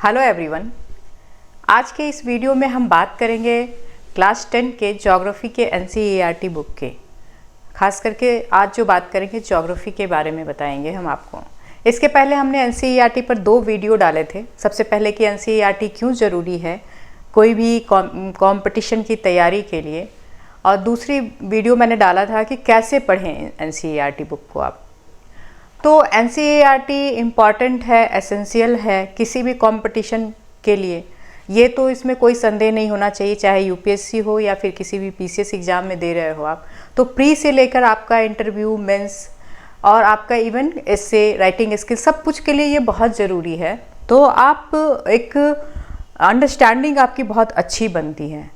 Hello everyone. आज के इस वीडियो में हम बात करेंगे क्लास 10 के ज्योग्राफी के NCERT बुक के। खास करके आज जो बात करेंगे ज्योग्राफी के बारे में बताएंगे हम आपको। इसके पहले हमने NCERT पर 2 वीडियो डाले थे। सबसे पहले कि NCERT क्यों ज़रूरी है कोई भी कंपटीशन की तैयारी के लिए, और दूसरी वीडियो मैंने डाला था कि कैसे पढ़ें NCERT बुक को आप। तो NCERT इम्पॉर्टेंट है, एसेंशियल है किसी भी कंपटीशन के लिए, ये तो इसमें कोई संदेह नहीं होना चाहिए, चाहे UPSC हो या फिर किसी भी PCS एग्ज़ाम में दे रहे हो आप। तो प्री से लेकर आपका इंटरव्यू, मेंस और आपका इवन एस्से राइटिंग स्किल, सब कुछ के लिए ये बहुत ज़रूरी है। तो आप एक अंडरस्टैंडिंग आपकी बहुत अच्छी बनती है।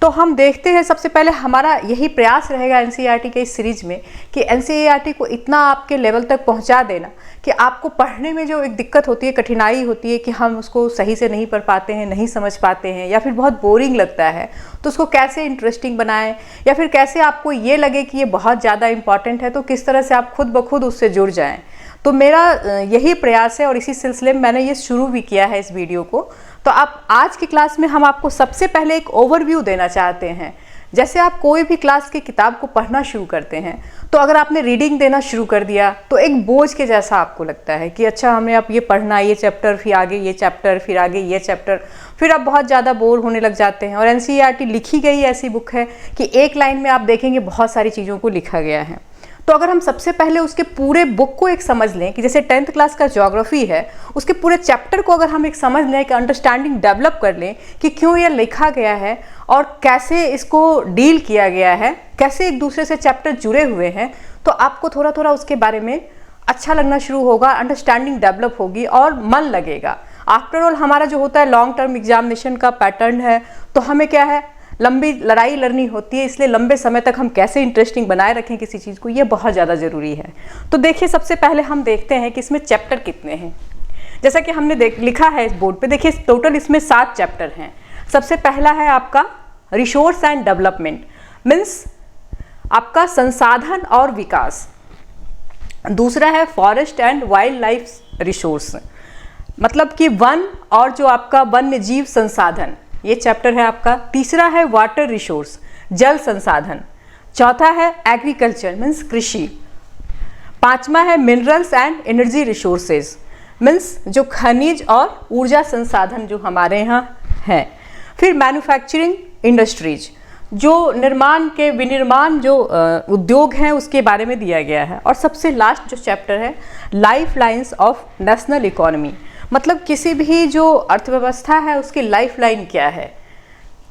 तो हम देखते हैं, सबसे पहले हमारा यही प्रयास रहेगा NCERT के इस सीरीज में कि NCERT को इतना आपके लेवल तक पहुंचा देना कि आपको पढ़ने में जो एक दिक्कत होती है, कठिनाई होती है कि हम उसको सही से नहीं पढ़ पाते हैं, नहीं समझ पाते हैं या फिर बहुत बोरिंग लगता है, तो उसको कैसे इंटरेस्टिंग बनाएं या फिर कैसे आपको ये लगे कि ये बहुत ज़्यादा इम्पॉर्टेंट है, तो किस तरह से आप खुद ब खुद उससे जुड़ जाएँ। तो मेरा यही प्रयास है और इसी सिलसिले में मैंने ये शुरू भी किया है इस वीडियो को। तो आप आज की क्लास में हम आपको सबसे पहले एक ओवरव्यू देना चाहते हैं। जैसे आप कोई भी क्लास की किताब को पढ़ना शुरू करते हैं, तो अगर आपने रीडिंग देना शुरू कर दिया तो एक बोझ के जैसा आपको लगता है कि अच्छा हमें अब ये पढ़ना, ये चैप्टर, फिर आगे ये चैप्टर, फिर आगे ये चैप्टर, फिर आप बहुत ज़्यादा बोर होने लग जाते हैं। और NCERT लिखी गई ऐसी बुक है कि एक लाइन में आप देखेंगे बहुत सारी चीज़ों को लिखा गया है। तो अगर हम सबसे पहले उसके पूरे बुक को एक समझ लें कि जैसे 10th क्लास का ज्योग्राफी है, उसके पूरे चैप्टर को अगर हम एक समझ लें, कि अंडरस्टैंडिंग डेवलप कर लें कि क्यों ये लिखा गया है और कैसे इसको डील किया गया है, कैसे एक दूसरे से चैप्टर जुड़े हुए हैं, तो आपको थोड़ा थोड़ा उसके बारे में अच्छा लगना शुरू होगा, अंडरस्टैंडिंग डेवलप होगी और मन लगेगा। आफ्टर ऑल हमारा जो होता है लॉन्ग टर्म एग्जामिनेशन का पैटर्न है, तो हमें क्या है, लंबी लड़ाई लड़नी होती है, इसलिए लंबे समय तक हम कैसे इंटरेस्टिंग बनाए रखें किसी चीज़ को, ये बहुत ज़्यादा ज़रूरी है। तो देखिए, सबसे पहले हम देखते हैं कि इसमें चैप्टर कितने हैं। जैसा कि हमने लिखा है इस बोर्ड पे, देखिए टोटल इसमें 7 चैप्टर हैं। सबसे पहला है आपका रिसोर्स एंड डेवलपमेंट, मीन्स आपका संसाधन और विकास। दूसरा है forest and wild life resource, मतलब कि वन और जो आपका वन्य जीव संसाधन, ये चैप्टर है आपका। तीसरा है वाटर रिसोर्स, जल संसाधन। चौथा है एग्रीकल्चर, मीन्स कृषि। पांचवा है minerals and energy resources, means जो खनिज और ऊर्जा संसाधन जो हमारे यहाँ हैं। फिर मैन्युफैक्चरिंग इंडस्ट्रीज, जो विनिर्माण जो उद्योग हैं उसके बारे में दिया गया है। और सबसे लास्ट जो चैप्टर है life lines of national economy, मतलब किसी भी जो अर्थव्यवस्था है उसकी लाइफ लाइन क्या है।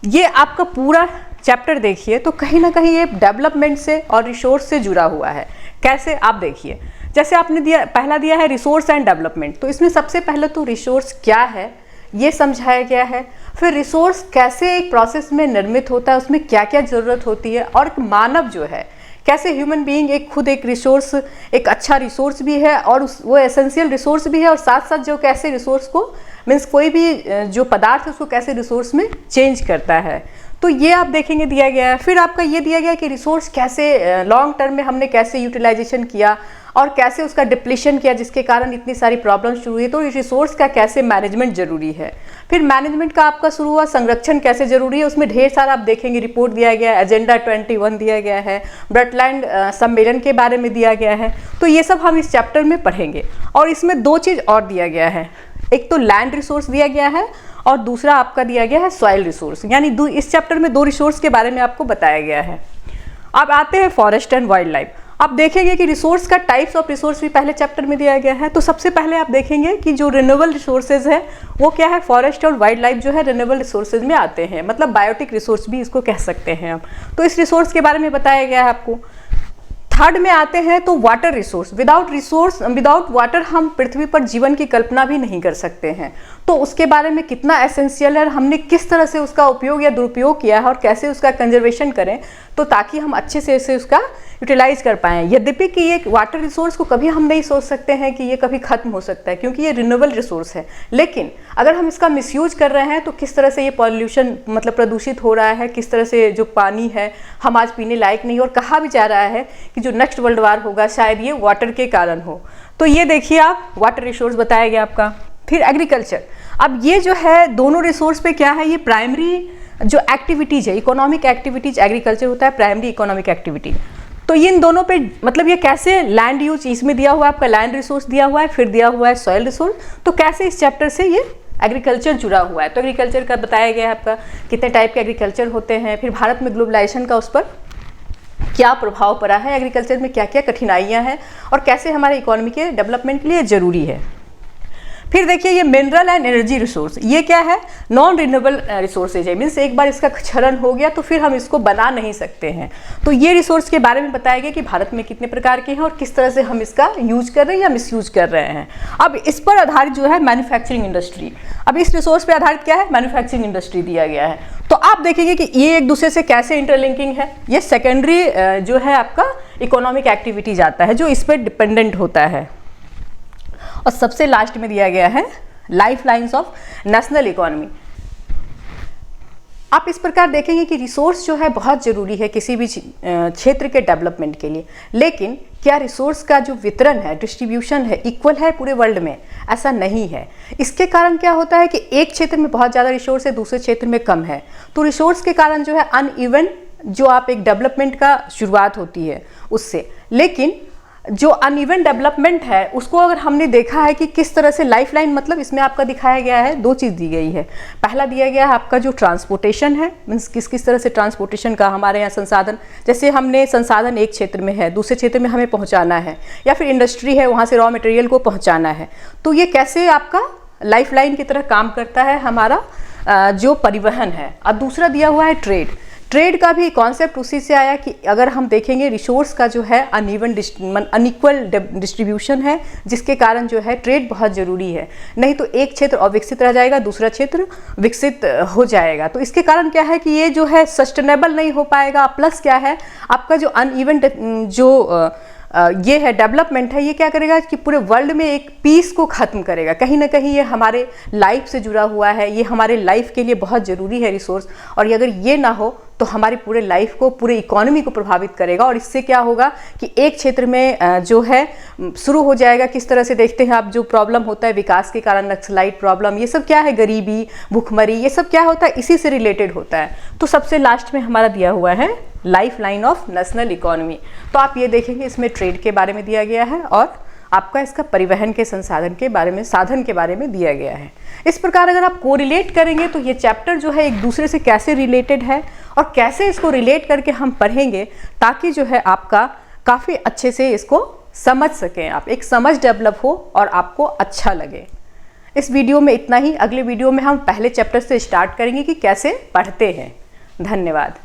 ये आपका पूरा चैप्टर देखिए तो कहीं ना कहीं ये डेवलपमेंट से और रिसोर्स से जुड़ा हुआ है। कैसे, आप देखिए, जैसे आपने पहला दिया है रिसोर्स एंड डेवलपमेंट, तो इसमें सबसे पहले तो रिसोर्स क्या है ये समझाया गया है। फिर रिसोर्स कैसे एक प्रोसेस में निर्मित होता है, उसमें क्या क्या ज़रूरत होती है, और मानव जो है कैसे ह्यूमन बीइंग एक खुद एक रिसोर्स, एक अच्छा रिसोर्स भी है और वो एसेंशियल रिसोर्स भी है, और साथ साथ जो कैसे रिसोर्स को, मीन्स कोई भी जो पदार्थ है उसको कैसे रिसोर्स में चेंज करता है, तो ये आप देखेंगे दिया गया है। फिर आपका ये दिया गया कि रिसोर्स कैसे लॉन्ग टर्म में हमने कैसे यूटिलाइजेशन किया और कैसे उसका डिप्लीशन किया, जिसके कारण इतनी सारी प्रॉब्लम शुरू हुई, तो इस रिसोर्स का कैसे मैनेजमेंट जरूरी है। फिर मैनेजमेंट का आपका शुरू हुआ, संरक्षण कैसे जरूरी है, उसमें ढेर सारा आप देखेंगे रिपोर्ट दिया गया है, एजेंडा 21 दिया गया है, ब्रटलैंड सम्मेलन के बारे में दिया गया है। तो ये सब हम इस चैप्टर में पढ़ेंगे। और इसमें 2 चीज़ और दिया गया है, एक तो लैंड रिसोर्स दिया गया है और दूसरा आपका दिया गया है सॉइल रिसोर्स, यानी इस चैप्टर में 2 रिसोर्स के बारे में आपको बताया गया है। अब आते हैं फॉरेस्ट एंड वाइल्ड लाइफ। आप देखेंगे कि रिसोर्स का टाइप्स ऑफ रिसोर्स भी पहले चैप्टर में दिया गया है। तो सबसे पहले आप देखेंगे कि जो रिन्यूएबल रिसोर्सेज है वो क्या है, फॉरेस्ट और वाइल्ड लाइफ जो है रिन्यूएबल रिसोर्सेज में आते हैं, मतलब बायोटिक रिसोर्स भी इसको कह सकते हैं हम। तो इस रिसोर्स के बारे में बताया गया है आपको। थर्ड में आते हैं तो वाटर रिसोर्स। विदाउट वाटर हम पृथ्वी पर जीवन की कल्पना भी नहीं कर सकते हैं। तो उसके बारे में कितना एसेंशियल है, हमने किस तरह से उसका उपयोग या दुरुपयोग किया है और कैसे उसका कंजर्वेशन करें, तो ताकि हम अच्छे से उसका यूटिलाइज कर पाएँ। यद्यपि कि ये वाटर रिसोर्स को कभी हम नहीं सोच सकते हैं कि ये कभी खत्म हो सकता है, क्योंकि ये रिन्यूएबल रिसोर्स है। लेकिन अगर हम इसका मिसयूज कर रहे हैं तो किस तरह से ये पॉल्यूशन, मतलब प्रदूषित हो रहा है, किस तरह से जो पानी है हम आज पीने लायक नहीं, और कहा भी जा रहा है कि जो नेक्स्ट वर्ल्ड वार होगा शायद ये वाटर के कारण हो। तो ये देखिए आप, वाटर रिसोर्स बताया गया आपका। फिर एग्रीकल्चर। अब ये जो है दोनों रिसोर्स पे क्या है, ये प्राइमरी जो एक्टिविटीज़ है, इकोनॉमिक एक्टिविटीज एग्रीकल्चर होता है, प्राइमरी इकोनॉमिक एक्टिविटी। तो इन दोनों पे मतलब ये कैसे लैंड यूज, इसमें दिया हुआ है आपका लैंड रिसोर्स दिया हुआ है, फिर दिया हुआ है सॉइल रिसोर्स, तो कैसे इस चैप्टर से ये एग्रीकल्चर जुड़ा हुआ है। तो एग्रीकल्चर का बताया गया है आपका कितने टाइप के एग्रीकल्चर होते हैं, फिर भारत में ग्लोबलाइजेशन का उस पर क्या प्रभाव पड़ा है, एग्रीकल्चर में क्या क्या कठिनाइयाँ हैं और कैसे हमारे इकोनॉमी के डेवलपमेंट के लिए ज़रूरी है। फिर देखिए ये मिनरल एंड एनर्जी रिसोर्स, ये क्या है, नॉन रिन्यूएबल रिसोर्सेज है, मीन्स एक बार इसका क्षरण हो गया तो फिर हम इसको बना नहीं सकते हैं। तो ये रिसोर्स के बारे में बताया गया कि भारत में कितने प्रकार के हैं और किस तरह से हम इसका यूज कर रहे हैं या मिसयूज कर रहे हैं। अब इस पर आधारित जो है मैन्युफैक्चरिंग इंडस्ट्री, अब इस रिसोर्स पर आधारित क्या है, मैन्युफैक्चरिंग इंडस्ट्री दिया गया है। तो आप देखेंगे कि ये एक दूसरे से कैसे इंटरलिंकिंग है, ये सेकेंडरी जो है आपका इकोनॉमिक एक्टिविटीज आता है जो इस पर डिपेंडेंट होता है। और सबसे लास्ट में दिया गया है life lines of national economy. आप इस प्रकार देखेंगे कि रिसोर्स जो है बहुत ज़रूरी है किसी भी क्षेत्र के डेवलपमेंट के लिए, लेकिन क्या रिसोर्स का जो वितरण है, डिस्ट्रीब्यूशन है, इक्वल है पूरे वर्ल्ड में, ऐसा नहीं है। इसके कारण क्या होता है कि एक क्षेत्र में बहुत ज़्यादा रिसोर्स है, दूसरे क्षेत्र में कम है, तो रिसोर्स के कारण जो है अनइवन जो आप एक डेवलपमेंट का शुरुआत होती है उससे। लेकिन जो अनइवन डेवलपमेंट है उसको अगर हमने देखा है कि किस तरह से लाइफलाइन, मतलब इसमें आपका दिखाया गया है, दो चीज़ दी गई है। पहला दिया गया है आपका जो ट्रांसपोर्टेशन है, मीन्स किस तरह से ट्रांसपोर्टेशन का हमारे यहाँ संसाधन, जैसे हमने संसाधन एक क्षेत्र में है, दूसरे क्षेत्र में हमें पहुँचाना है, या फिर इंडस्ट्री है वहाँ से रॉ मटेरियल को पहुँचाना है, तो ये कैसे आपका लाइफलाइन की तरह काम करता है हमारा जो परिवहन है। और दूसरा दिया हुआ है ट्रेड। ट्रेड का भी कॉन्सेप्ट उसी से आया कि अगर हम देखेंगे रिसोर्स का जो है अनइक्वल डिस्ट्रीब्यूशन है, जिसके कारण जो है ट्रेड बहुत ज़रूरी है, नहीं तो एक क्षेत्र अविकसित रह जाएगा, दूसरा क्षेत्र विकसित हो जाएगा। तो इसके कारण क्या है कि ये जो है सस्टेनेबल नहीं हो पाएगा। प्लस क्या है आपका जो अनइवन जो ये है डेवलपमेंट है, ये क्या करेगा कि पूरे वर्ल्ड में एक पीस को ख़त्म करेगा। कहीं ना कहीं ये हमारे लाइफ से जुड़ा हुआ है, ये हमारे लाइफ के लिए बहुत ज़रूरी है रिसोर्स, और अगर ये ना हो तो हमारी पूरे लाइफ को, पूरे इकोनॉमी को प्रभावित करेगा। और इससे क्या होगा कि एक क्षेत्र में जो है शुरू हो जाएगा, किस तरह से देखते हैं आप, जो प्रॉब्लम होता है विकास के कारण, नक्सलाइट प्रॉब्लम, ये सब क्या है, गरीबी, भूखमरी, ये सब क्या होता है, इसी से रिलेटेड होता है। तो सबसे लास्ट में हमारा दिया हुआ है life line of national economy. तो आप ये देखेंगे इसमें ट्रेड के बारे में दिया गया है और आपका इसका परिवहन के संसाधन के बारे में, साधन के बारे में दिया गया है। इस प्रकार अगर आप कोरिलेट करेंगे तो ये चैप्टर जो है एक दूसरे से कैसे रिलेटेड है और कैसे इसको रिलेट करके हम पढ़ेंगे ताकि जो है आपका काफ़ी अच्छे से इसको समझ सकें, आप एक समझ डेवलप हो और आपको अच्छा लगे। इस वीडियो में इतना ही। अगले वीडियो में हम पहले चैप्टर से स्टार्ट करेंगे कि कैसे पढ़ते हैं। धन्यवाद।